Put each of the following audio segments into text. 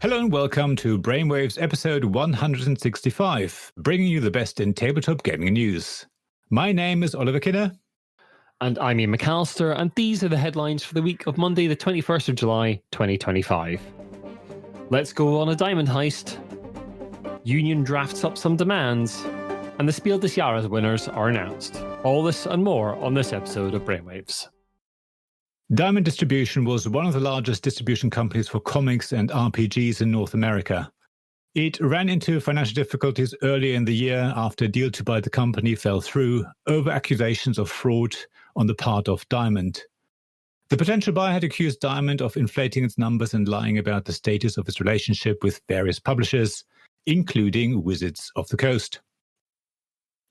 Hello and welcome to Brainwaves episode 165, bringing you the best in tabletop gaming news. My name is Oliver Kinner. And I'm Ian McAllister, and these are the headlines for the week of Monday, the 21st of July, 2025. Let's go on a Diamond Heist. Union drafts up some demands, and the Spiel Des Jahres winners are announced. All this and more on this episode of Brainwaves. Diamond Distribution was one of the largest distribution companies for comics and RPGs in North America. It ran into financial difficulties earlier in the year after a deal to buy the company fell through over accusations of fraud on the part of Diamond. The potential buyer had accused Diamond of inflating its numbers and lying about the status of its relationship with various publishers, including Wizards of the Coast.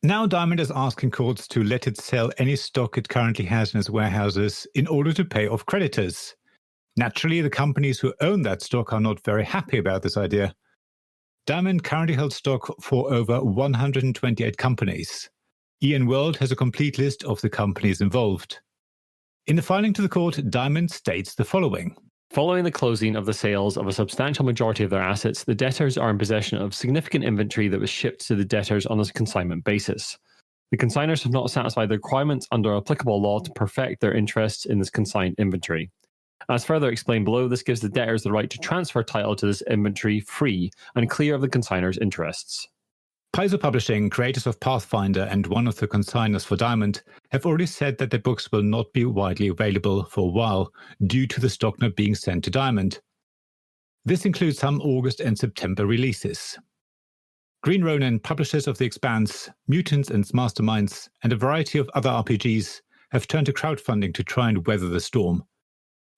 Now Diamond is asking courts to let it sell any stock it currently has in its warehouses in order to pay off creditors. Naturally, the companies who own that stock are not very happy about this idea. Diamond currently holds stock for over 128 companies. Ian World has a complete list of the companies involved. In the filing to the court, Diamond states the following. Following the closing of the sales of a substantial majority of their assets, the debtors are in possession of significant inventory that was shipped to the debtors on a consignment basis. The consignors have not satisfied the requirements under applicable law to perfect their interests in this consigned inventory. As further explained below, this gives the debtors the right to transfer title to this inventory free and clear of the consignors' interests. Paizo Publishing, creators of Pathfinder and one of the consignors for Diamond, have already said that their books will not be widely available for a while due to the stock not being sent to Diamond. This includes some August and September releases. Green Ronin, publishers of The Expanse, Mutants and Masterminds, and a variety of other RPGs have turned to crowdfunding to try and weather the storm.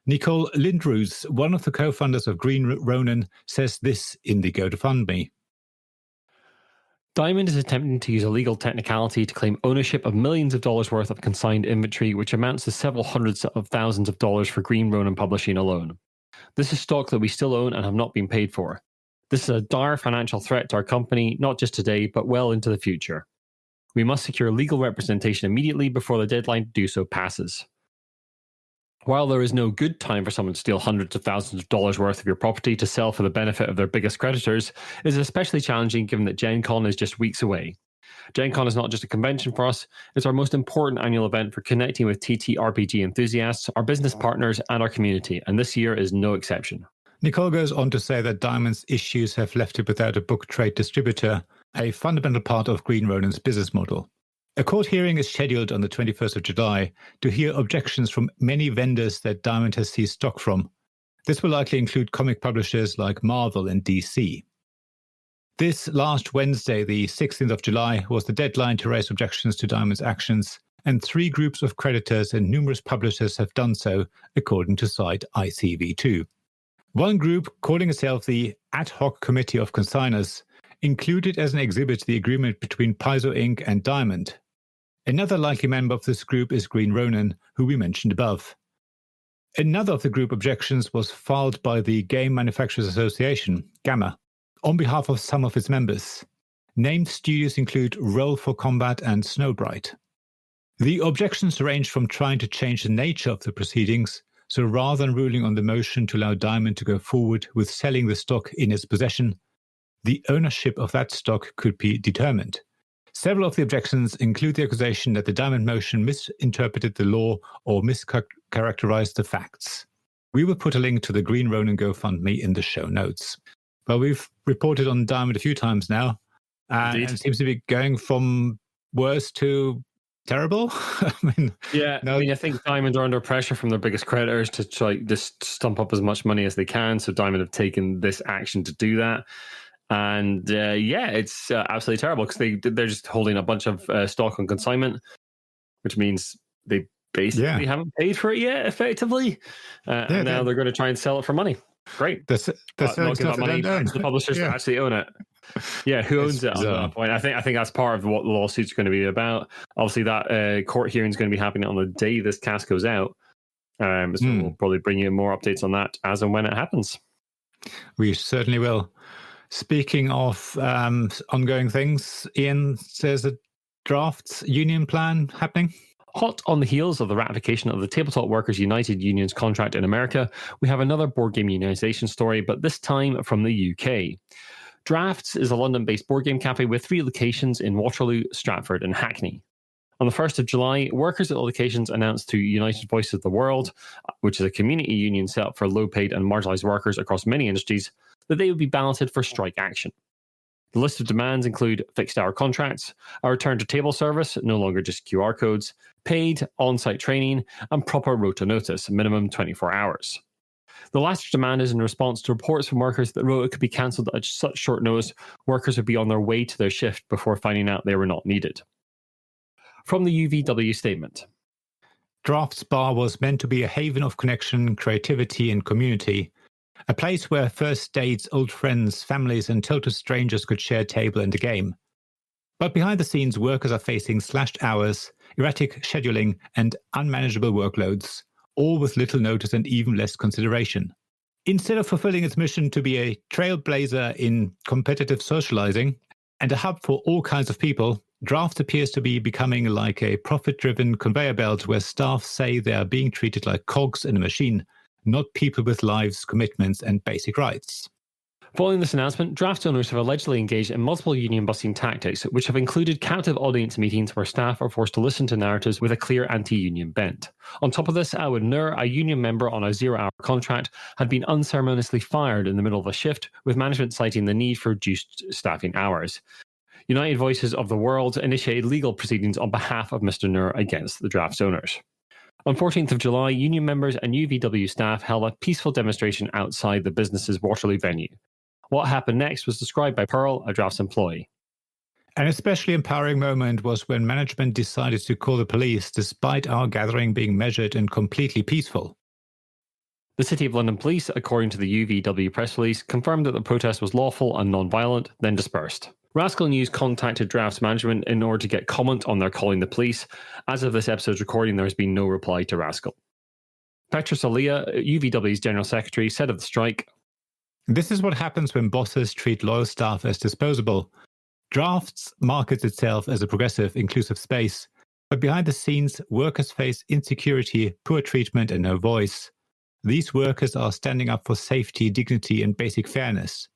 Nicole Lindroos, one of the co-founders of Green Ronin, says this in the GoFundMe. Diamond is attempting to use a legal technicality to claim ownership of millions of dollars worth of consigned inventory, which amounts to several hundreds of thousands of dollars for Green Ronin Publishing alone. This is stock that we still own and have not been paid for. This is a dire financial threat to our company, not just today, but well into the future. We must secure legal representation immediately before the deadline to do so passes. While there is no good time for someone to steal hundreds of thousands of dollars worth of your property to sell for the benefit of their biggest creditors, it is especially challenging given that Gen Con is just weeks away. Gen Con is not just a convention for us, it's our most important annual event for connecting with TTRPG enthusiasts, our business partners, and our community, and this year is no exception. Nicole goes on to say that Diamond's issues have left it without a book trade distributor, a fundamental part of Green Ronin's business model. A court hearing is scheduled on the 21st of July to hear objections from many vendors that Diamond has seized stock from. This will likely include comic publishers like Marvel and DC. This last Wednesday, the 16th of July, was the deadline to raise objections to Diamond's actions, and 3 groups of creditors and numerous publishers have done so, according to site ICV2. One group, calling itself the Ad Hoc Committee of Consignors, included as an exhibit the agreement between Paizo Inc. and Diamond. Another likely member of this group is Green Ronin, who we mentioned above. Another of the group objections was filed by the Game Manufacturers Association, GAMA, on behalf of some of its members. Named studios include Roll for Combat and Snowbright. The objections range from trying to change the nature of the proceedings, so rather than ruling on the motion to allow Diamond to go forward with selling the stock in its possession, the ownership of that stock could be determined. Several of the objections include the accusation that the Diamond motion misinterpreted the law or mischaracterized the facts. We will put a link to the Green Ronin GoFundMe in the show notes. Well, we've reported on Diamond a few times now, and it seems to be going from worse to terrible. I think Diamond are under pressure from their biggest creditors to try just stump up as much money as they can, so Diamond have taken this action to do that. And it's absolutely terrible because they're just holding a bunch of stock on consignment, which means they basically haven't paid for it yet, effectively. And now they're going to try and sell it for money. Great. They're selling not give that money to the publishers to actually own it. Yeah, who owns it at that point? I think that's part of what the lawsuit's going to be about. Obviously, that court hearing is going to be happening on the day this cast goes out. So we'll probably bring you more updates on that as and when it happens. We certainly will. Speaking of ongoing things, Ian says a Draughts union plan happening. Hot on the heels of the ratification of the Tabletop Workers United Union's contract in America, we have another board game unionisation story, but this time from the UK. Draughts is a London-based board game cafe with 3 locations in Waterloo, Stratford and Hackney. On the 1st of July, workers at the locations announced to United Voices of the World, which is a community union set up for low-paid and marginalised workers across many industries, that they would be balloted for strike action. The list of demands include fixed-hour contracts, a return to table service, no longer just QR codes, paid on-site training, and proper rota notice, minimum 24 hours. The latter demand is in response to reports from workers that rota could be cancelled at such short notice, workers would be on their way to their shift before finding out they were not needed. From the UVW statement. Draughts Bar was meant to be a haven of connection, creativity, and community. A place where first dates, old friends, families, and total strangers could share a table and a game. But behind the scenes, workers are facing slashed hours, erratic scheduling, and unmanageable workloads, all with little notice and even less consideration. Instead of fulfilling its mission to be a trailblazer in competitive socializing and a hub for all kinds of people, Draughts appears to be becoming like a profit-driven conveyor belt where staff say they are being treated like cogs in a machine, not people with lives, commitments, and basic rights. Following this announcement, Draughts owners have allegedly engaged in multiple union busting tactics, which have included captive audience meetings where staff are forced to listen to narratives with a clear anti-union bent. On top of this, Awan Nur, a union member on a 0-hour contract, had been unceremoniously fired in the middle of a shift, with management citing the need for reduced staffing hours. United Voices of the World initiated legal proceedings on behalf of Mr. Nur against the Draughts owners. On 14th of July, union members and UVW staff held a peaceful demonstration outside the business's Waterloo venue. What happened next was described by Pearl, a Draughts employee. An especially empowering moment was when management decided to call the police despite our gathering being measured and completely peaceful. The City of London Police, according to the UVW press release, confirmed that the protest was lawful and non-violent, then dispersed. Rascal News contacted Draughts management in order to get comment on their calling the police. As of this episode's recording, there has been no reply to Rascal. Petra Salia, UVW's General Secretary, said of the strike, "This is what happens when bosses treat loyal staff as disposable. Draughts markets itself as a progressive, inclusive space, but behind the scenes, workers face insecurity, poor treatment, and no voice. These workers are standing up for safety, dignity, and basic fairness.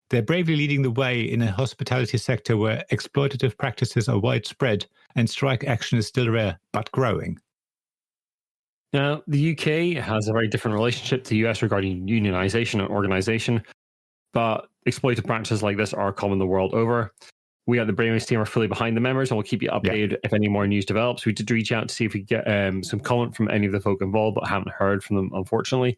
They're bravely leading the way in a hospitality sector where exploitative practices are widespread and strike action is still rare, but growing." Now, the UK has a very different relationship to the US regarding unionisation and organisation, but exploitative practices like this are common the world over. We at the Brainwaves team are fully behind the members and we'll keep you updated if any more news develops. We did reach out to see if we could get some comment from any of the folk involved, but haven't heard from them, unfortunately.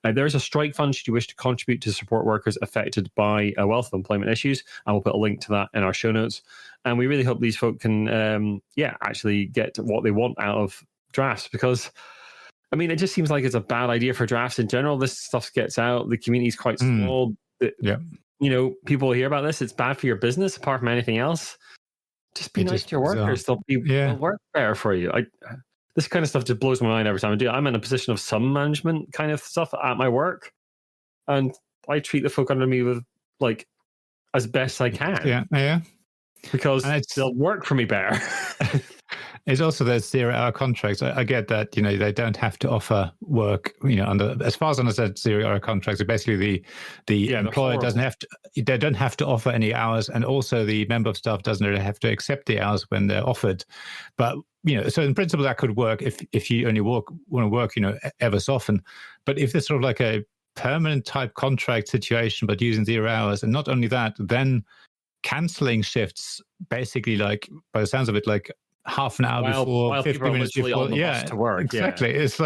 There is a strike fund should you wish to contribute to support workers affected by a wealth of employment issues, and we'll put a link to that in our show notes. And we really hope these folk can, actually get what they want out of Draughts, because I mean, it just seems like it's a bad idea for Draughts in general. This stuff gets out. The community is quite small. You know, people hear about this. It's bad for your business, apart from anything else. Just be nice to your workers. They'll work better for you. This kind of stuff just blows my mind every time I do it. I'm in a position of some management kind of stuff at my work, and I treat the folk under me with as best I can. Yeah. Because they'll work for me better. It's also those 0-hour contracts. I get that, they don't have to offer work, under, as far as I understand, 0-hour contracts. So basically the employer they don't have to offer any hours, and also the member of staff doesn't really have to accept the hours when they're offered. But, so in principle that could work if you only want to work, ever so often. But if there's sort of like a permanent type contract situation, but using 0 hours, and not only that, then cancelling shifts basically by the sounds of it, half an hour before, 15 minutes before. To work. Exactly. Yeah. It's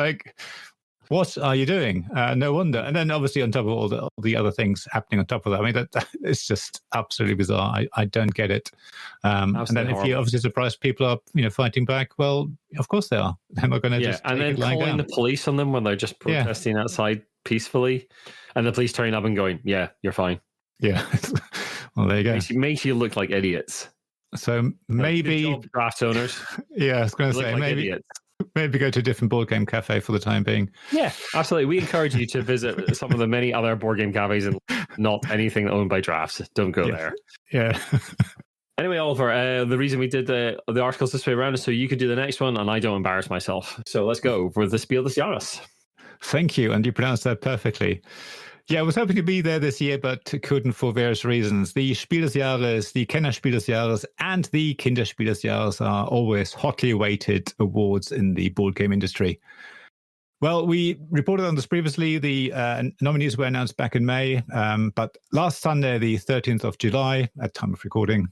what are you doing? No wonder. And then obviously on top of all the other things happening on top of that, I mean, that it's just absolutely bizarre. I don't get it. And then if you obviously surprise people are, fighting back, well, of course they are. They're not going to just and then calling the police on them when they're just protesting outside peacefully, and the police turning up and going, "Yeah, you're fine." Yeah. Well, there you go. Makes you look like idiots. So maybe Draughts owners. Yeah, I was going to say maybe go to a different board game cafe for the time being. Yeah, absolutely. We encourage you to visit some of the many other board game cafes and not anything owned by Draughts. Don't go there. Yeah. Anyway, Oliver, the reason we did the articles this way around is so you could do the next one and I don't embarrass myself. So let's go for the Spiel des Jahres. Thank you, and you pronounced that perfectly. Yeah, I was hoping to be there this year, but couldn't for various reasons. The Spiel des Jahres, the Kennerspiel des Jahres, and the Kinderspiel des Jahres are always hotly awaited awards in the board game industry. Well, we reported on this previously. The nominees were announced back in May, but last Sunday, the 13th of July, at time of recording,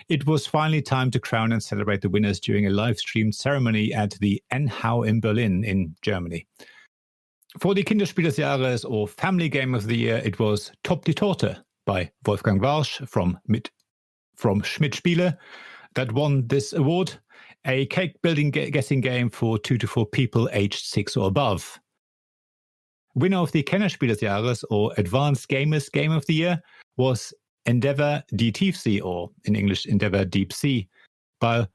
it was finally time to crown and celebrate the winners during a live-streamed ceremony at the NHAU in Berlin in Germany. For the Kinderspiel des Jahres, or Family Game of the Year, it was Top die Torte by Wolfgang Warsch from Schmidt Spiele that won this award, a cake-building guessing game for 2 to 4 people aged 6 or above. Winner of the Kennerspiel des Jahres, or Advanced Gamers Game of the Year, was Endeavour Die Tiefsee, or in English, Endeavour Deep Sea, by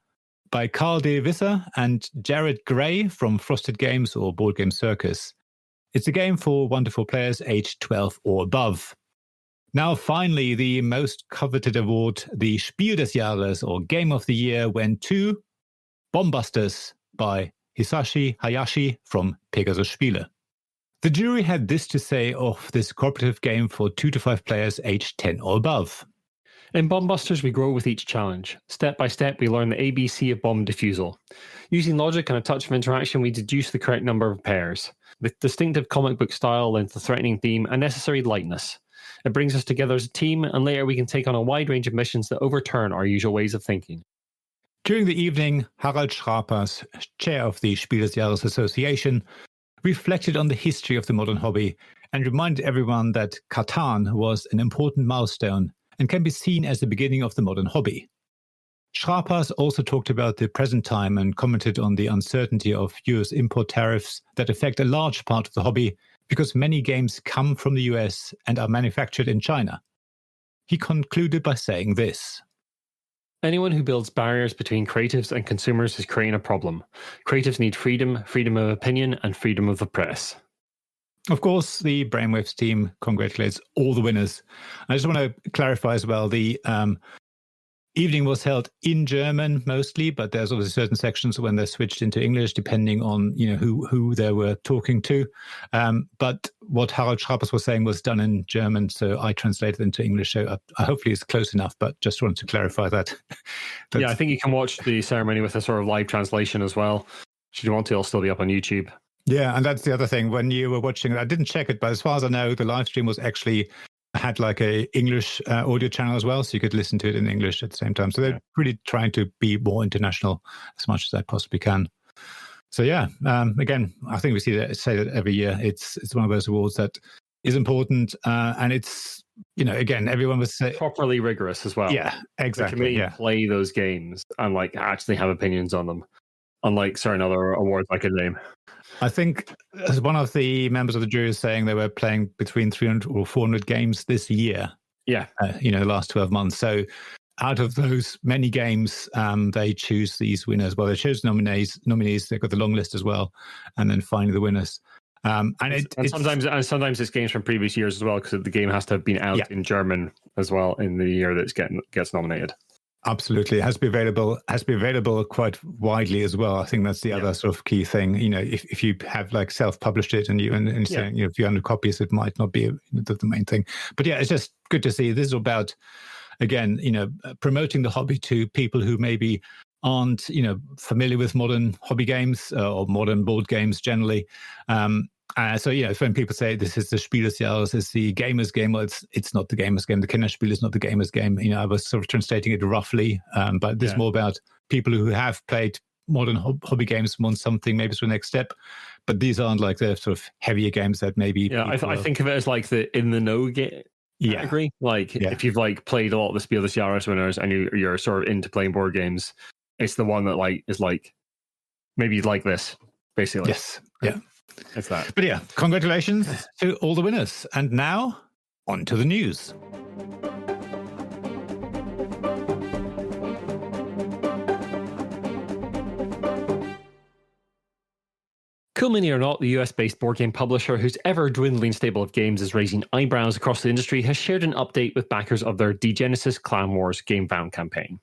Carl de Visser and Jared Gray from Frosted Games or Board Game Circus. It's a game for 1 to 4 players aged 12 or above. Now, finally, the most coveted award, the Spiel des Jahres, or Game of the Year, went to Bombusters by Hisashi Hayashi from Pegasus Spiele. The jury had this to say of this cooperative game for 2 to 5 players aged 10 or above. In Bombusters, we grow with each challenge. Step by step, we learn the ABC of bomb defusal. Using logic and a touch of interaction, we deduce the correct number of pairs. With distinctive comic book style and the threatening theme and necessary lightness. It brings us together as a team, and later we can take on a wide range of missions that overturn our usual ways of thinking. During the evening, Harald Schrapers, chair of the Spiel des Jahres Association, reflected on the history of the modern hobby and reminded everyone that Catan was an important milestone and can be seen as the beginning of the modern hobby. Schrapers also talked about the present time and commented on the uncertainty of US import tariffs that affect a large part of the hobby because many games come from the US and are manufactured in China. He concluded by saying this. Anyone who builds barriers between creatives and consumers is creating a problem. Creatives need freedom, freedom of opinion, and freedom of the press. Of course, the Brainwaves team congratulates all the winners. I just want to clarify as well, the evening was held in German mostly, but there's obviously certain sections when they're switched into English, depending on who they were talking to. But what Harald Schrapers was saying was done in German, so I translated into English. So hopefully it's close enough, but just wanted to clarify that. Yeah, I think you can watch the ceremony with a sort of live translation as well. Should you want to, it'll still be up on YouTube. Yeah, and that's the other thing. When you were watching it, I didn't check it, but as far as I know, the live stream was actually had like a English audio channel as well, so you could listen to it in English at the same time. So they're really trying to be more international as much as they possibly can. So yeah, again, I think we say that every year. It's one of those awards that is important, and it's again, everyone was properly rigorous as well. Yeah, exactly. The committee play those games and like actually have opinions on them, unlike certain other awards I could name. I think as one of the members of the jury is saying, they were playing between 300 or 400 games this year. Yeah. The last 12 months. So out of those many games, they choose these winners. Well, they chose nominees. They've got the long list as well. And then finally the winners. Sometimes it's games from previous years as well, because the game has to have been out in German as well in the year that gets nominated. Absolutely. It has to be available quite widely as well. I think that's the other sort of key thing. If you have like self-published it and saying, a few hundred copies, it might not be the main thing. But yeah, it's just good to see. This is about, again, promoting the hobby to people who maybe aren't, familiar with modern hobby games or modern board games generally. So when people say this is the Spiel des Jahres, it's the gamer's game, well, it's not the gamer's game. The Kinderspiel is not the gamer's game. I was sort of translating it roughly, but this is more about people who have played modern hobby games, want something maybe to the next step. But these aren't like the sort of heavier games that maybe. Yeah, I think of it as like the in the know category. Like if you've like played a lot of the Spiel des Jahres winners and you're sort of into playing board games, it's the one that like is like maybe you'd like this basically. Yes. Yeah. It's that. But yeah, congratulations to all the winners. And now, on to the news. Cool Mini or Not, the US-based board game publisher whose ever-dwindling stable of games is raising eyebrows across the industry, has shared an update with backers of their Degenesis Clan Wars Gamefound campaign.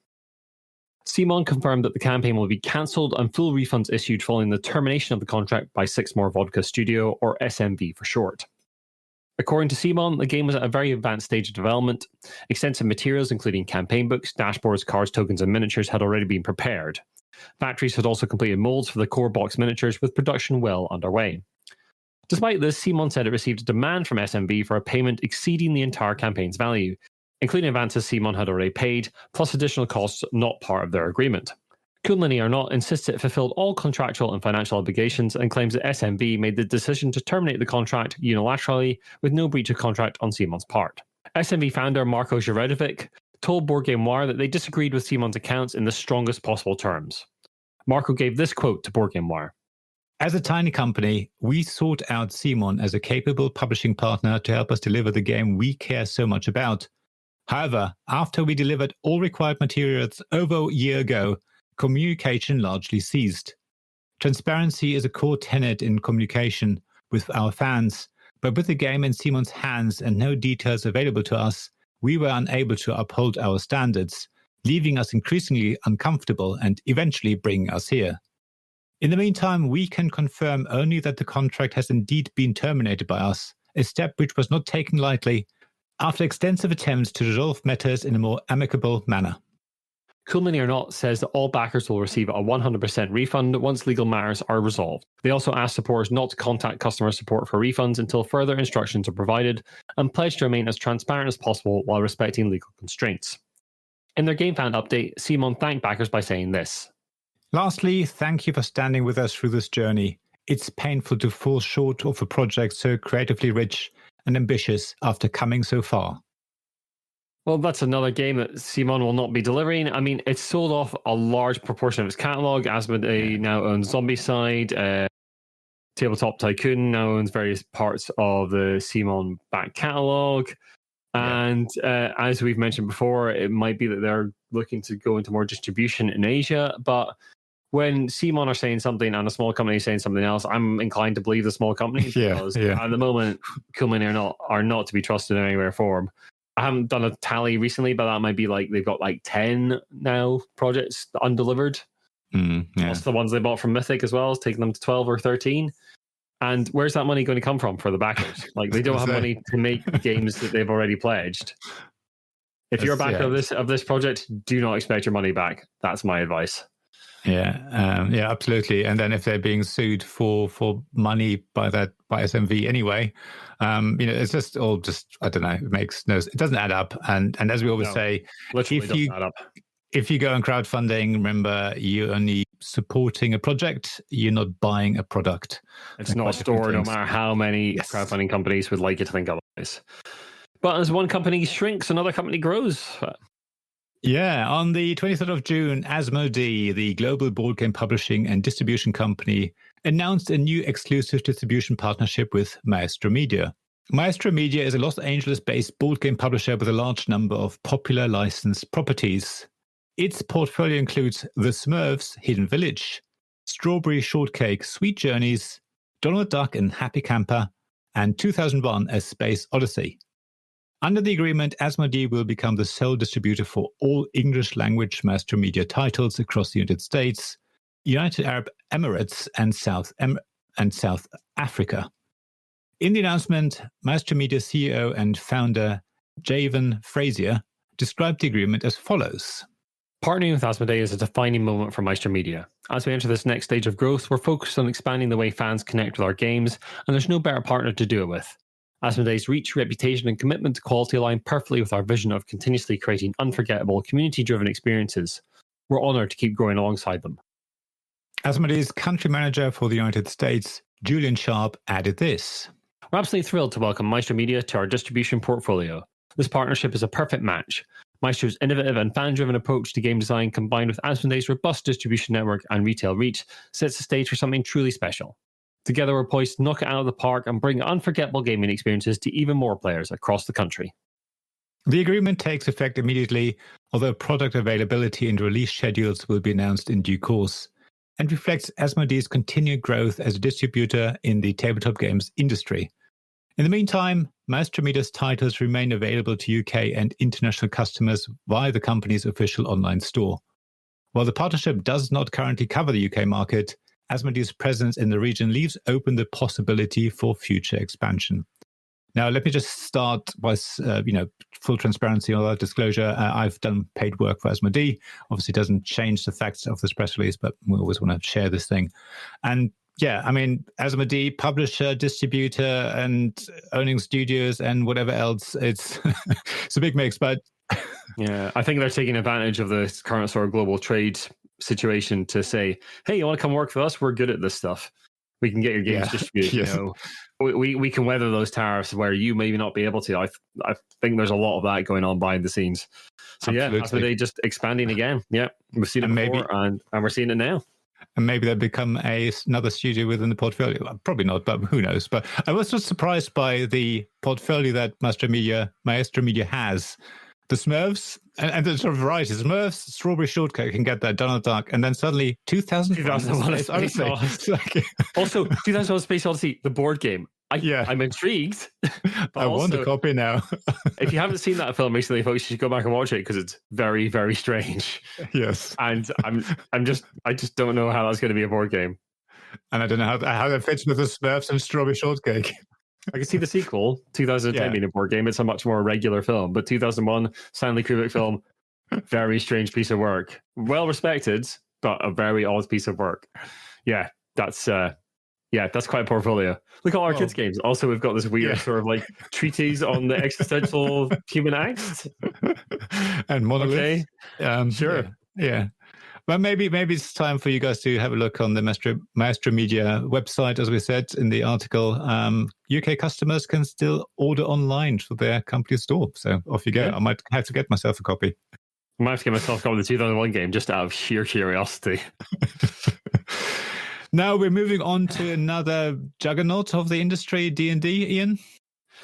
CMON confirmed that the campaign will be cancelled and full refunds issued following the termination of the contract by Six More Vodka Studio, or SMV for short. According to CMON, the game was at a very advanced stage of development. Extensive materials, including campaign books, dashboards, cards, tokens, and miniatures, had already been prepared. Factories had also completed molds for the core box miniatures, with production well underway. Despite this, CMON said it received a demand from SMV for a payment exceeding the entire campaign's value, including advances CMON had already paid, plus additional costs not part of their agreement. Gamelyn or not insists it fulfilled all contractual and financial obligations and claims that SMV made the decision to terminate the contract unilaterally with no breach of contract on CMON's part. SMV founder Marko Jeredovic told Board Game Wire that they disagreed with CMON's accounts in the strongest possible terms. Marko gave this quote to Board Game Wire. As a tiny company, we sought out CMON as a capable publishing partner to help us deliver the game we care so much about. However, after we delivered all required materials over a year ago, communication largely ceased. Transparency is a core tenet in communication with our fans, but with the game in CMON's hands and no details available to us, we were unable to uphold our standards, leaving us increasingly uncomfortable and eventually bringing us here. In the meantime, we can confirm only that the contract has indeed been terminated by us, a step which was not taken lightly, after extensive attempts to resolve matters in a more amicable manner. Gamelyn or not says that all backers will receive a 100% refund once legal matters are resolved. They also ask supporters not to contact customer support for refunds until further instructions are provided, and pledge to remain as transparent as possible while respecting legal constraints. In their Gamefound update, CMON thanked backers by saying this. Lastly, thank you for standing with us through this journey. It's painful to fall short of a project so creatively rich and ambitious after coming so far. Well, that's another game that CMON will not be delivering. I mean, it's sold off a large proportion of its catalogue. Asmodee now owns Zombicide. Tabletop Tycoon now owns various parts of the CMON back catalogue. And as we've mentioned before, it might be that they're looking to go into more distribution in Asia. But when CMON are saying something and a small company is saying something else, I'm inclined to believe the small company because at the moment, Gamelyn are not to be trusted in any way or form. I haven't done a tally recently, but that might be like they've got like 10 now projects undelivered. Plus the ones they bought from Mythic as well, is taking them to 12 or 13. And where's that money going to come from for the backers? Like they don't have money to make games that they've already pledged. If you're a backer of this project, do not expect your money back. That's my advice. Yeah, absolutely. And then if they're being sued for money by SMV anyway, it's just all I don't know. It doesn't add up. And as we always say, if you go on crowdfunding, remember you're only supporting a project. You're not buying a product. It's not a store, no matter how many crowdfunding companies would like you to think otherwise. But as one company shrinks, another company grows. Yeah, on the 23rd of June, Asmodee, the global board game publishing and distribution company, announced a new exclusive distribution partnership with Maestro Media. Maestro Media is a Los Angeles-based board game publisher with a large number of popular licensed properties. Its portfolio includes The Smurfs, Hidden Village, Strawberry Shortcake, Sweet Journeys, Donald Duck and Happy Camper, and 2001: A Space Odyssey. Under the agreement, Asmodee will become the sole distributor for all English-language Maestro Media titles across the United States, United Arab Emirates, and South Africa. In the announcement, Maestro Media CEO and founder Javen Frazier described the agreement as follows. Partnering with Asmodee is a defining moment for Maestro Media. As we enter this next stage of growth, we're focused on expanding the way fans connect with our games, and there's no better partner to do it with. Asmodee's reach, reputation, and commitment to quality align perfectly with our vision of continuously creating unforgettable, community-driven experiences. We're honoured to keep growing alongside them. Asmodee's country manager for the United States, Julian Sharp, added this. We're absolutely thrilled to welcome Maestro Media to our distribution portfolio. This partnership is a perfect match. Maestro's innovative and fan-driven approach to game design, combined with Asmodee's robust distribution network and retail reach, sets the stage for something truly special. Together, we're poised to knock it out of the park and bring unforgettable gaming experiences to even more players across the country. The agreement takes effect immediately, although product availability and release schedules will be announced in due course, and reflects Asmodee's continued growth as a distributor in the tabletop games industry. In the meantime, Maestro Media's titles remain available to UK and international customers via the company's official online store. While the partnership does not currently cover the UK market, Asmodee's presence in the region leaves open the possibility for future expansion. Now, let me just start by, full transparency or disclosure. I've done paid work for Asmodee. Obviously, it doesn't change the facts of this press release, but we always want to share this thing. And yeah, I mean, Asmodee, publisher, distributor, and owning studios and whatever else, it's it's a big mix. But yeah, I think they're taking advantage of the current sort of global trade situation to say, hey, you want to come work for us? We're good at this stuff. We can get your games distributed. Yes. You know, we can weather those tariffs where you maybe not be able to. I think there's a lot of that going on behind the scenes. So absolutely. Yeah, Asmodee just expanding again. Yeah, we've seen it before, and we're seeing it now. And maybe they'll become another studio within the portfolio. Well, probably not, but who knows? But I was just surprised by the portfolio that Maestro Media has. The Smurfs, and the sort of variety. Smurfs, Strawberry Shortcake can get that, Donald Duck, and then suddenly 2001 Space Odyssey. Also, 2001 Space Odyssey, the board game. I'm intrigued. I want a copy now. If you haven't seen that film recently, folks, you should go back and watch it because it's very, very strange. Yes, and I just don't know how that's going to be a board game, and I don't know how that fits with the Smurfs and Strawberry Shortcake. I can see the sequel, 2010 being a board game. It's a much more regular film, but 2001 Stanley Kubrick film, very strange piece of work. Well respected, but a very odd piece of work. Yeah, that's quite a portfolio. Look at all our kids' games. Also, we've got this weird sort of like treatise on the existential human angst and monolith. Okay. Sure. Yeah. Well, maybe it's time for you guys to have a look on the Maestro Media website. As we said in the article, UK customers can still order online for their company store. So off you go. Yeah. I might have to get myself a copy. I might have to get myself a copy of the 2001 game just out of sheer curiosity. Now we're moving on to another juggernaut of the industry, D&D, Iain.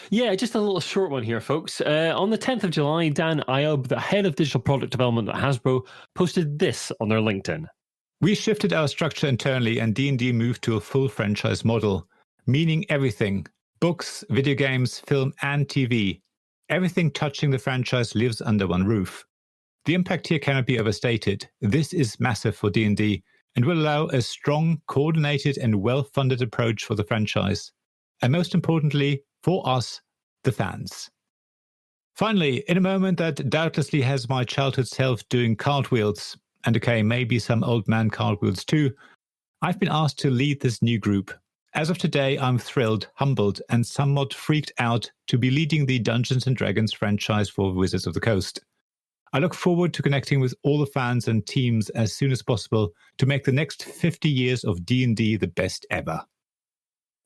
Yeah, just a little short one here, folks. On the 10th of July, Dan Iob, the head of digital product development at Hasbro, posted this on their LinkedIn. We shifted our structure internally and D&D moved to a full franchise model, meaning everything. Books, video games, film and TV. Everything touching the franchise lives under one roof. The impact here cannot be overstated. This is massive for D&D and will allow a strong, coordinated and well-funded approach for the franchise. And most importantly, for us, the fans. Finally, in a moment that doubtlessly has my childhood self doing cartwheels, and okay, maybe some old man cartwheels too, I've been asked to lead this new group. As of today, I'm thrilled, humbled, and somewhat freaked out to be leading the Dungeons & Dragons franchise for Wizards of the Coast. I look forward to connecting with all the fans and teams as soon as possible to make the next 50 years of D&D the best ever.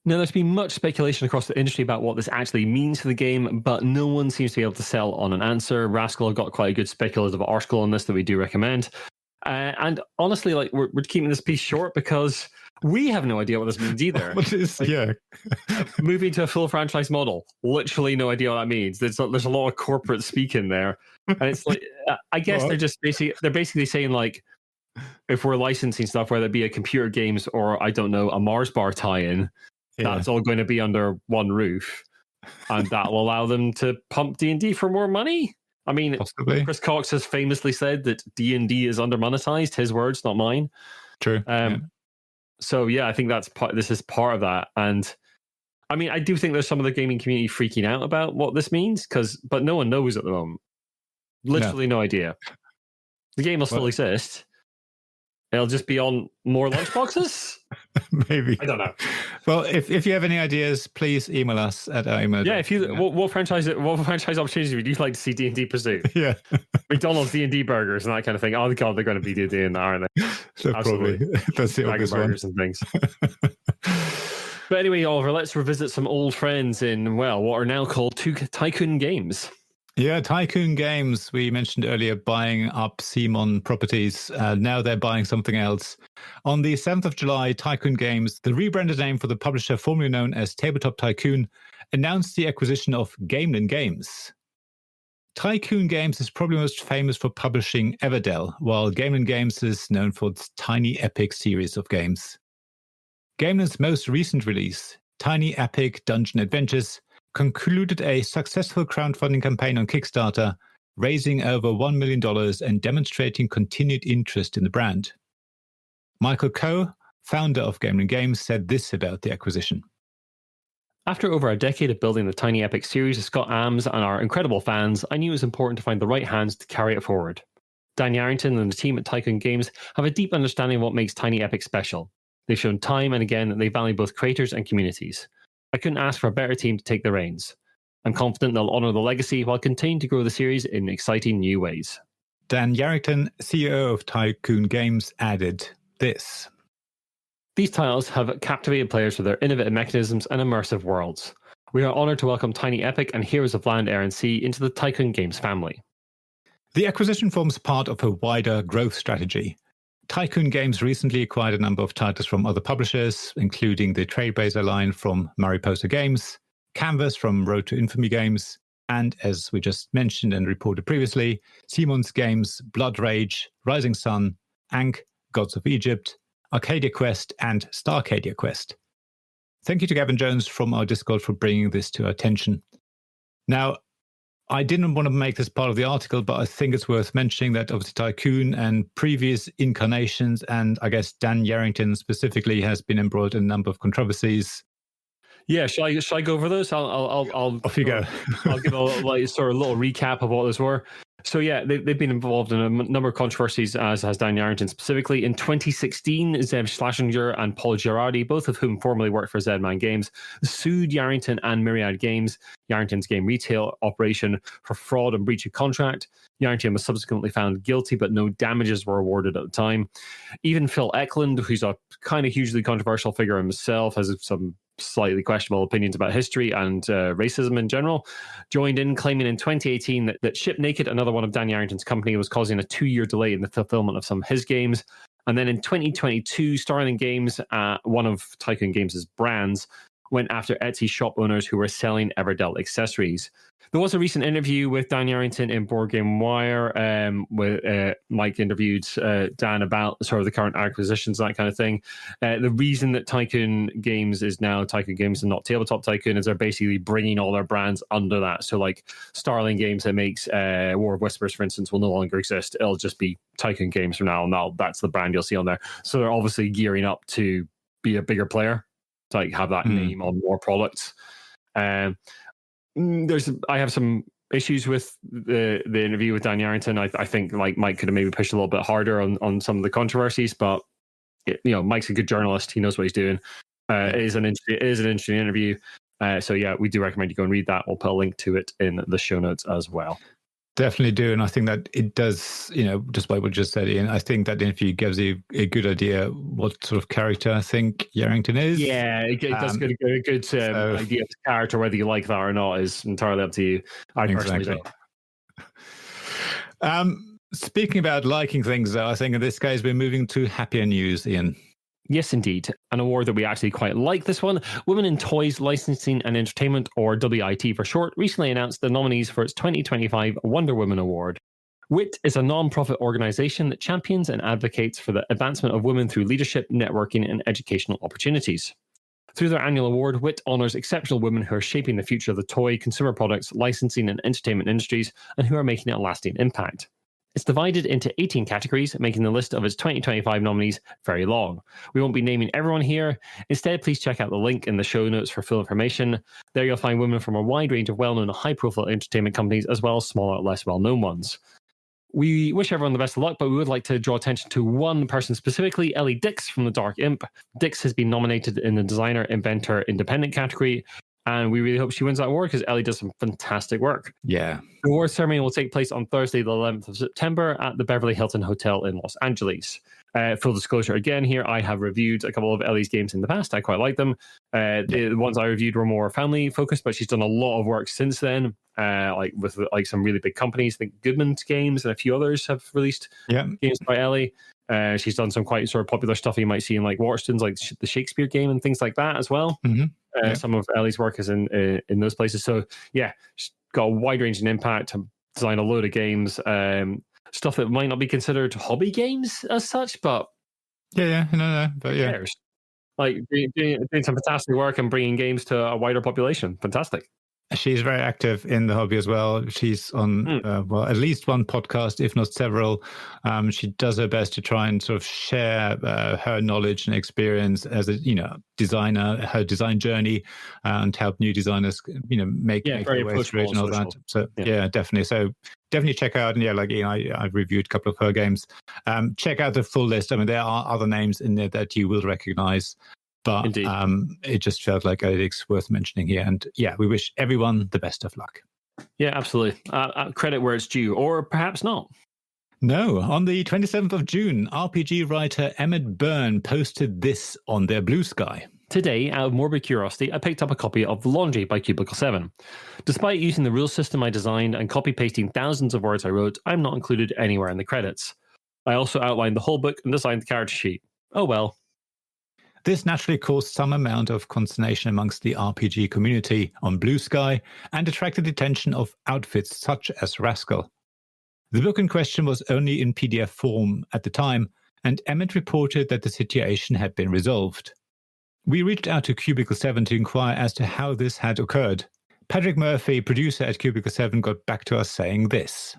Now, there's been much speculation across the industry about what this actually means for the game, but no one seems to be able to sell on an answer. Rascal got quite a good speculative article on this that we do recommend. And honestly, like we're keeping this piece short because we have no idea what this means either. Moving to a full franchise model, literally no idea what that means. There's a lot of corporate speak in there, and it's like I guess they're basically saying like if we're licensing stuff, whether it be a computer games or I don't know a Mars bar tie-in. That's all going to be under one roof, and that will allow them to pump D&D for more money. I mean, possibly. Chris Cox has famously said that D&D is under-monetized. His words, not mine. True. So yeah, I think this is part of that. And I mean, I do think there's some of the gaming community freaking out about what this means, but no one knows at the moment. Literally no idea. The game will still exist. It'll just be on more lunchboxes? Maybe. I don't know. Well, if you have any ideas, please email us at our email. Yeah, what franchise opportunities would you like to see D&D pursue? Yeah. McDonald's D&D burgers and that kind of thing. Oh, God, they're going to be D&D in there, aren't they? So probably. That's the obvious burgers and things. But anyway, Oliver, let's revisit some old friends in, what are now called Tycoon Games. Yeah, Tycoon Games, we mentioned earlier, buying up CMON properties. Now they're buying something else. On the 7th of July, Tycoon Games, the rebranded name for the publisher formerly known as Tabletop Tycoon, announced the acquisition of Gamelyn Games. Tycoon Games is probably most famous for publishing Everdell, while Gamelyn Games is known for its Tiny Epic series of games. Gamelyn's most recent release, Tiny Epic Dungeon Adventures, concluded a successful crowdfunding campaign on Kickstarter raising over $1 million and demonstrating continued interest in the brand. Michael Coe, founder of Gamelyn Games, said this about the acquisition. After over a decade of building the Tiny Epic series with Scott Ames and our incredible fans, I knew it was important to find the right hands to carry it forward. Dan Yarrington and the team at Tycoon Games have a deep understanding of what makes Tiny Epic special. They've shown time and again that they value both creators and communities. I couldn't ask for a better team to take the reins. I'm confident they'll honour the legacy while continuing to grow the series in exciting new ways. Dan Yarrington, CEO of Tycoon Games, added this. These titles have captivated players with their innovative mechanisms and immersive worlds. We are honoured to welcome Tiny Epic and Heroes of Land, Air and Sea into the Tycoon Games family. The acquisition forms part of a wider growth strategy. Tycoon Games recently acquired a number of titles from other publishers, including the Trailblazer line from Mariposa Games, Canvas from Road to Infamy Games, and, as we just mentioned and reported previously, CMON's Games, Blood Rage, Rising Sun, Ankh, Gods of Egypt, Arcadia Quest, and Starcadia Quest. Thank you to Gavin Jones from our Discord for bringing this to our attention. Now, I didn't want to make this part of the article, but I think it's worth mentioning that obviously Tycoon and previous incarnations, and I guess Dan Yarrington specifically, has been embroiled in a number of controversies. Yeah, shall I go over those? I'll off you go. I'll give a little recap of what those were. So yeah, they've been involved in a number of controversies, as has Dan Yarrington specifically. In 2016, Zev Schlesinger and Paul Girardi, both of whom formerly worked for Zedman Games, sued Yarrington and Myriad Games, Yarrington's game retail operation, for fraud and breach of contract. Yarrington was subsequently found guilty, but no damages were awarded at the time. Even Phil Eklund, who's a kind of hugely controversial figure himself, has some slightly questionable opinions about history and racism in general, joined in, claiming in 2018 that Ship Naked, another one of Dan Yarrington's company, was causing a 2-year delay in the fulfillment of some of his games. And then in 2022, Starling Games, one of Tycoon Games' brands, went after Etsy shop owners who were selling Everdell accessories. There was a recent interview with Dan Yarrington in Board Game Wire, where Mike interviewed Dan about sort of the current acquisitions and that kind of thing. The reason that Tycoon Games is now Tycoon Games and not Tabletop Tycoon is they're basically bringing all their brands under that. So like Starling Games that makes War of Whispers, for instance, will no longer exist. It'll just be Tycoon Games from now on. Now that's the brand you'll see on there. So they're obviously gearing up to be a bigger player, to like have that name on more products. I have some issues with the interview with Dan Yarrington. I think like Mike could have maybe pushed a little bit harder on some of the controversies, but Mike's a good journalist. He knows what he's doing. It is an interesting interview. So yeah, we do recommend you go and read that. We'll put a link to it in the show notes as well. Definitely do. And I think that it does, just by what you just said, Ian, I think that interview gives you a good idea what sort of character I think Yarrington is. Yeah, it does get a good idea of the character. Whether you like that or not is entirely up to you. I personally don't. Speaking about liking things, though, I think in this case we're moving to happier news, Ian. Yes, indeed. An award that we actually quite like, this one. Women in Toys, Licensing and Entertainment, or WIT for short, recently announced the nominees for its 2025 Wonder Woman Award. WIT is a non-profit organisation that champions and advocates for the advancement of women through leadership, networking and educational opportunities. Through their annual award, WIT honours exceptional women who are shaping the future of the toy, consumer products, licensing and entertainment industries, and who are making a lasting impact. It's divided into 18 categories, making the list of its 2025 nominees very long. We won't be naming everyone here. Instead, please check out the link in the show notes for full information. There you'll find women from a wide range of well-known and high-profile entertainment companies, as well as smaller, less well-known ones. We wish everyone the best of luck, but we would like to draw attention to one person specifically, Ellie Dix from The Dark Imp. Dix has been nominated in the Designer, Inventor, Independent category, and we really hope she wins that award because Ellie does some fantastic work. Yeah. The award ceremony will take place on Thursday, the 11th of September at the Beverly Hilton Hotel in Los Angeles. Full disclosure again here, I have reviewed a couple of Ellie's games in the past. I quite like them. The ones I reviewed were more family focused, but she's done a lot of work since then, with some really big companies. I think Goodman's Games and a few others have released games by Ellie. She's done some quite sort of popular stuff you might see in like Waterstones, like the Shakespeare game and things like that as well. Some of Ellie's work is in those places. So yeah, she's got a wide range of impact, designed a load of games, stuff that might not be considered hobby games as such, but but yeah, cares? Like doing some fantastic work and bringing games to a wider population. Fantastic. She's very active in the hobby as well. She's on, at least one podcast, if not several. She does her best to try and sort of share her knowledge and experience as a, designer, her design journey, and help new designers, make their way through it and all that. So yeah, definitely. So definitely check out. And yeah, like I've reviewed a couple of her games. Check out the full list. I mean, there are other names in there that you will recognize. But it just felt like it's worth mentioning here. And yeah, we wish everyone the best of luck. Yeah, absolutely. Credit where it's due, or perhaps not. No, on the 27th of June, RPG writer Emmett Byrne posted this on their Blusky. Today, out of morbid curiosity, I picked up a copy of The Laundry by Cubicle 7. Despite using the rule system I designed and copy-pasting thousands of words I wrote, I'm not included anywhere in the credits. I also outlined the whole book and designed the character sheet. Oh well. This naturally caused some amount of consternation amongst the RPG community on Blusky and attracted the attention of outfits such as Rascal. The book in question was only in PDF form at the time, and Emmett reported that the situation had been resolved. We reached out to Cubicle 7 to inquire as to how this had occurred. Patrick Murphy, producer at Cubicle 7, got back to us saying this.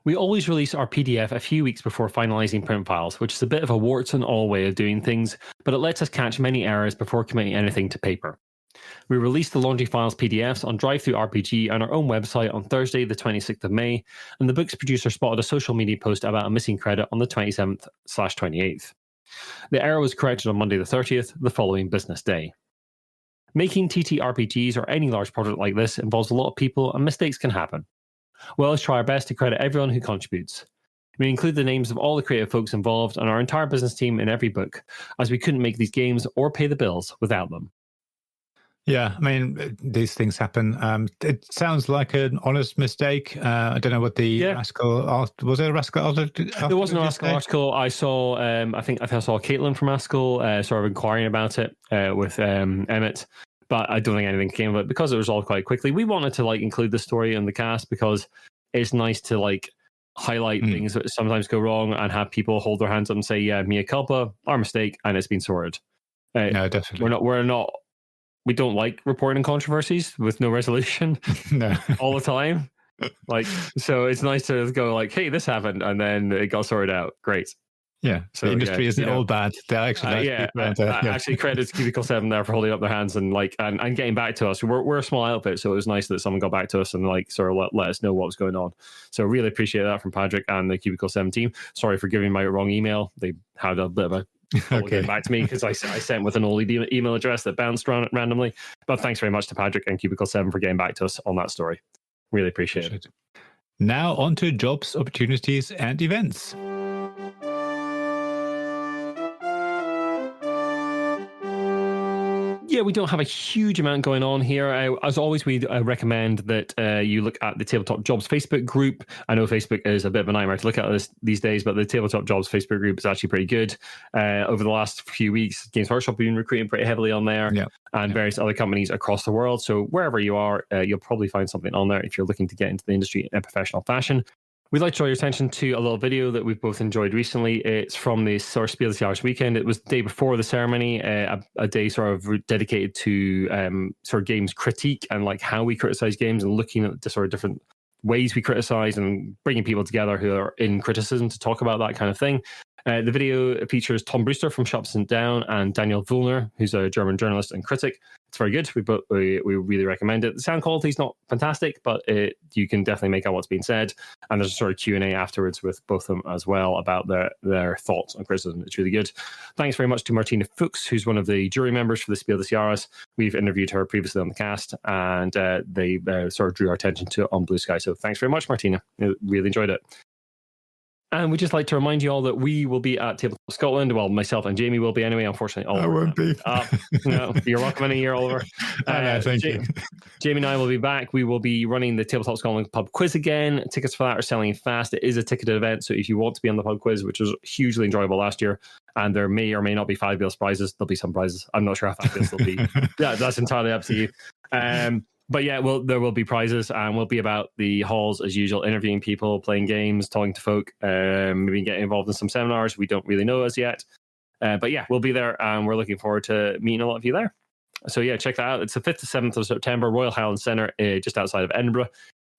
We always release our PDF a few weeks before finalizing print files, which is a bit of a warts and all way of doing things, but it lets us catch many errors before committing anything to paper. We released the Laundry Files PDFs on DriveThruRPG and our own website on Thursday, the 26th of May, and the book's producer spotted a social media post about a missing credit on the 27th/28th. The error was corrected on Monday the 30th, the following business day. Making TTRPGs or any large project like this involves a lot of people and mistakes can happen. We'll always try our best to credit everyone who contributes. We include the names of all the creative folks involved and our entire business team in every book, as we couldn't make these games or pay the bills without them. Yeah, I mean, these things happen. It sounds like an honest mistake. I don't know what the Rascal... Was it a Rascal article? There wasn't a Rascal article. I saw, I think I saw Caitlin from Rascal sort of inquiring about it with Emmett. But I don't think anything came of it because it was all quite quickly. We wanted to include the story in the cast because it's nice to highlight things that sometimes go wrong and have people hold their hands up and say, "Yeah, mea culpa, our mistake, and it's been sorted." No, definitely. We don't like reporting controversies with no resolution. No, all the time. So it's nice to go "Hey, this happened," and then it got sorted out. Great. Yeah, so the industry isn't all bad. They're actually actually credits Cubicle 7 there for holding up their hands and and getting back to us. We're a small outfit, so it was nice that someone got back to us and sort of let us know what was going on. So really appreciate that from Patrick and the Cubicle 7 team. Sorry for giving my wrong email. They had a bit of a getting back to me because I sent with an old email address that bounced randomly. But thanks very much to Patrick and Cubicle 7 for getting back to us on that story. Really appreciate it. Now on to jobs, opportunities, and events. Yeah, we don't have a huge amount going on here. As always, we recommend that you look at the Tabletop Jobs Facebook group. I know Facebook is a bit of a nightmare to look at these days, but the Tabletop Jobs Facebook group is actually pretty good. Over the last few weeks, Games Workshop have been recruiting pretty heavily on there, and various other companies across the world. So wherever you are, you'll probably find something on there if you're looking to get into the industry in a professional fashion. We'd like to draw your attention to a little video that we've both enjoyed recently. It's from the sort of Spiel Des Jahres weekend. It was the day before the ceremony, a day sort of dedicated to sort of games critique and how we criticize games and looking at the sort of different ways we criticize and bringing people together who are in criticism to talk about that kind of thing. The video features Tom Brewster from Shops and Down and Daniel Vullner, who's a German journalist and critic. It's very good. We really recommend it. The sound quality is not fantastic, but you can definitely make out what's being said. And there's a sort of Q&A afterwards with both of them as well about their thoughts on criticism. It's really good. Thanks very much to Martina Fuchs, who's one of the jury members for the Spiel des Jahres. We've interviewed her previously on the cast, and they sort of drew our attention to it on Blusky. So thanks very much, Martina. Really enjoyed it. And we'd just like to remind you all that we will be at Tabletop Scotland. Well, myself and Jamie will be anyway. Unfortunately, Oliver. I won't be. No, you're welcome any year, Oliver. Thank you. Jamie and I will be back. We will be running the Tabletop Scotland pub quiz again. Tickets for that are selling fast. It is a ticketed event, so if you want to be on the pub quiz, which was hugely enjoyable last year, and there may or may not be fabulous prizes. There'll be some prizes. I'm not sure how fabulous they'll be. Yeah, that's entirely up to you. But yeah, there will be prizes, and we'll be about the halls as usual, interviewing people, playing games, talking to folk, maybe getting involved in some seminars. We don't really know as yet. But yeah, we'll be there, and we're looking forward to meeting a lot of you there. So yeah, check that out. It's the 5th to 7th of September, Royal Highland Centre, just outside of Edinburgh.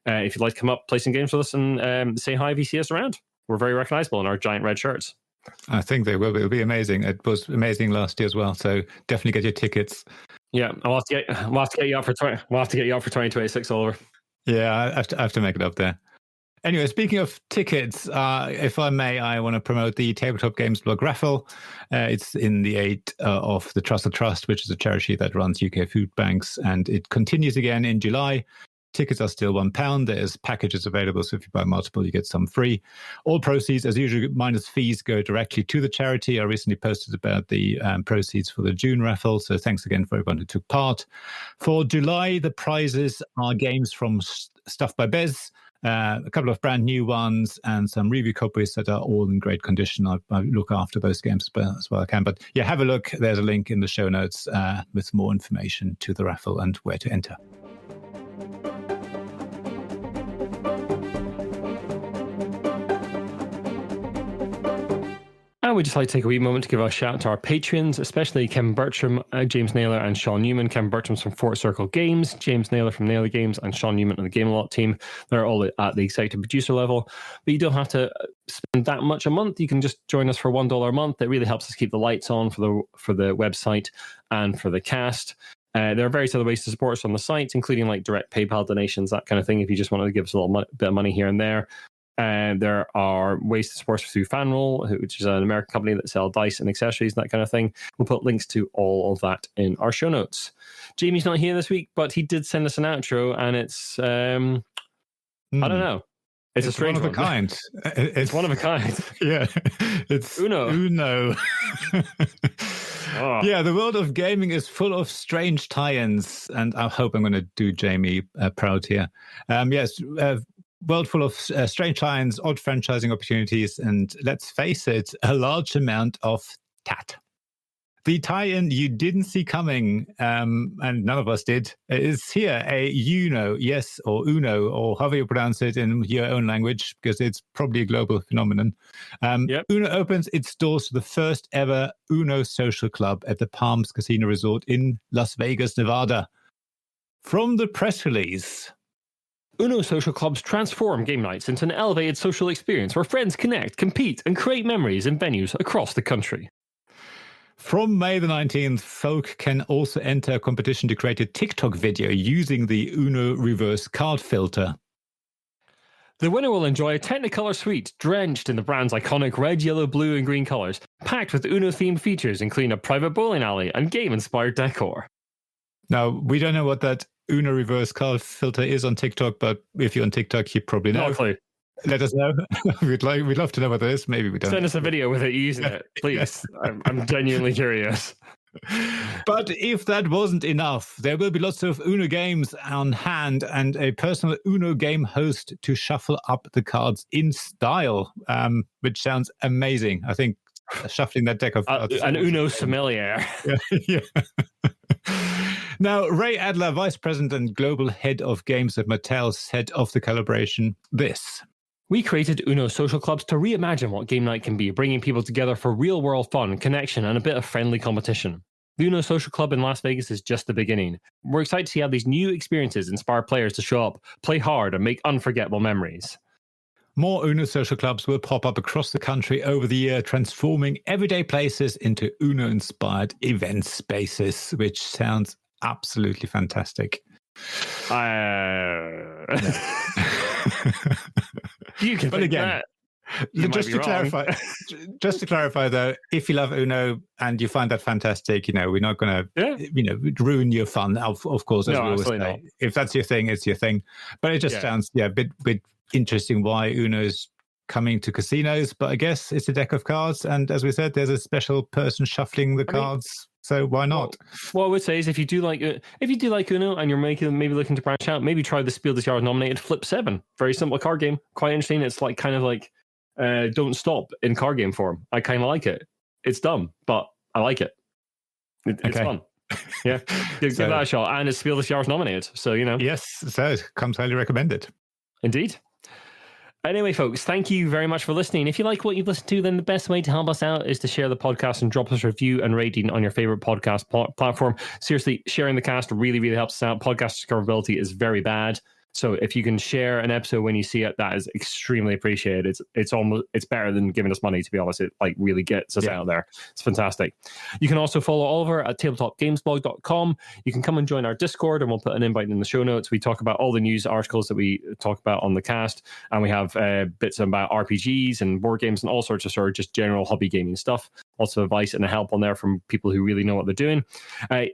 If you'd like to come up, play some games with us, and say hi if you see us around. We're very recognisable in our giant red shirts. I think they will be. It'll be amazing. It was amazing last year as well. So definitely get your tickets. Yeah, we'll have to get you up for 2026, Oliver. Yeah, I have to make it up there. Anyway, speaking of tickets, if I may, I want to promote the Tabletop Games blog Raffle. It's in the aid of the Trust, which is a charity that runs UK food banks, and it continues again in July. Tickets are still £1. There's packages available, so if you buy multiple, you get some free. All proceeds, as usual, minus fees, go directly to the charity. I recently posted about the proceeds for the June raffle, so thanks again for everyone who took part. For July, the prizes are games from Stuff by Bez, a couple of brand new ones, and some review copies that are all in great condition. I look after those games as well I can. But yeah, have a look. There's a link in the show notes with more information to the raffle and where to enter. And we'd just like to take a wee moment to give a shout out to our patrons, especially Kevin Bertram, James Naylor, and Shaun Newman. Kevin Bertram's from Fort Circle Games, James Naylor from Naylor Games, and Shaun Newman and the Gamelyn team. They're all at the executive producer level. But you don't have to spend that much a month. You can just join us for $1 a month. It really helps us keep the lights on for the website and for the cast. There are various other ways to support us on the site, including like direct PayPal donations, that kind of thing, if you just wanted to give us a little bit of money here and there. There are ways to support us through Fanroll, which is an American company that sell dice and accessories and that kind of thing. We'll put links to all of that in our show notes. Jamie's not here this week, but he did send us an outro, and it's I don't know. It's a strange one of a kind. It's one of a kind. Yeah, it's Uno. Oh. Yeah, the world of gaming is full of strange tie-ins, and I hope I'm going to do Jamie proud here. Yes. World full of strange tie-ins, odd franchising opportunities, and let's face it, a large amount of tat. The tie-in you didn't see coming, and none of us did, is here. A Uno, yes, or Uno, or however you pronounce it in your own language, because it's probably a global phenomenon. Uno opens its doors to the first ever Uno social club at the Palms Casino Resort in Las Vegas, Nevada. From the press release... Uno social clubs transform game nights into an elevated social experience where friends connect, compete, and create memories in venues across the country. From May the 19th, folk can also enter a competition to create a TikTok video using the Uno reverse card filter. The winner will enjoy a Technicolor suite drenched in the brand's iconic red, yellow, blue, and green colours, packed with Uno-themed features including a private bowling alley and game-inspired decor. Now, we don't know what that Uno reverse card filter is on TikTok, but if you're on TikTok, you probably know. No clue. Let us know. We'd love to know what it is. Maybe we don't. Send us a video with it using it, please. I'm genuinely curious. But if that wasn't enough, there will be lots of Uno games on hand and a personal Uno game host to shuffle up the cards in style, which sounds amazing. I think shuffling that deck of cards. An Uno sommelier. Yeah. Now, Ray Adler, Vice President and Global Head of Games at Mattel, said of the collaboration this. We created Uno social clubs to reimagine what game night can be, bringing people together for real-world fun, connection, and a bit of friendly competition. The Uno social club in Las Vegas is just the beginning. We're excited to see how these new experiences inspire players to show up, play hard, and make unforgettable memories. More Uno social clubs will pop up across the country over the year, transforming everyday places into Uno-inspired event spaces, which sounds absolutely fantastic. You can, but again, just to clarify, though, if you love Uno and you find that fantastic, we're not going to, ruin your fun. Of course, as we always say, not. If that's your thing, it's your thing. But it just sounds, a bit interesting why Uno's coming to casinos. But I guess it's a deck of cards, and as we said, there's a special person shuffling the cards. So why not? What I would say is if you do like Uno and you're maybe looking to branch out, maybe try the Spiel Des Jahres nominated Flip 7. Very simple card game, quite interesting. It's like kind of like Don't Stop in card game form. I kind of like it. It's dumb, but I like it. It's fun. Yeah, give that a shot. And it's Spiel Des Jahres nominated, so Yes, so it comes highly recommended. Indeed. Anyway, folks, thank you very much for listening. If you like what you've listened to, then the best way to help us out is to share the podcast and drop us a review and rating on your favorite podcast platform. Seriously, sharing the cast really, really helps us out. Podcast discoverability is very bad. So if you can share an episode when you see it, that is extremely appreciated. It's better than giving us money, to be honest. It like really gets us out there. It's fantastic. You can also follow Oliver at tabletopgamesblog.com. You can come and join our Discord, and we'll put an invite in the show notes. We talk about all the news articles that we talk about on the cast, and we have bits about RPGs and board games and all sorts of sort of just general hobby gaming stuff. Lots of advice and help on there from people who really know what they're doing.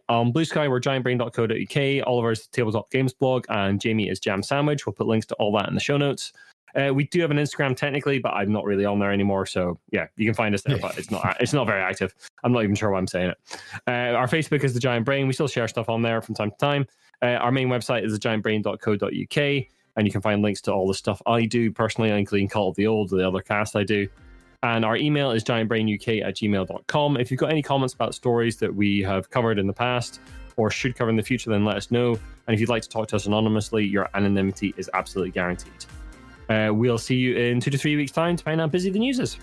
On Blusky, we're giantbrain.co.uk. Oliver's Tabletop Games blog, and Jamie is Jam Sandwich. We'll put links to all that in the show notes. We do have an Instagram technically, but I'm not really on there anymore. So yeah, you can find us there, but it's not very active. I'm not even sure why I'm saying it. Our Facebook is The Giant Brain. We still share stuff on there from time to time. Our main website is thegiantbrain.co.uk, and you can find links to all the stuff I do personally, including Call of the Old, the other cast I do. And our email is giantbrainuk@gmail.com. If you've got any comments about stories that we have covered in the past or should cover in the future, then let us know. And if you'd like to talk to us anonymously, your anonymity is absolutely guaranteed. We'll see you in 2 to 3 weeks' time to find out how busy the news is.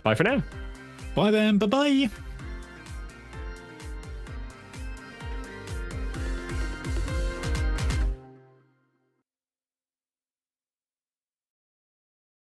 Bye for now. Bye then. Bye-bye.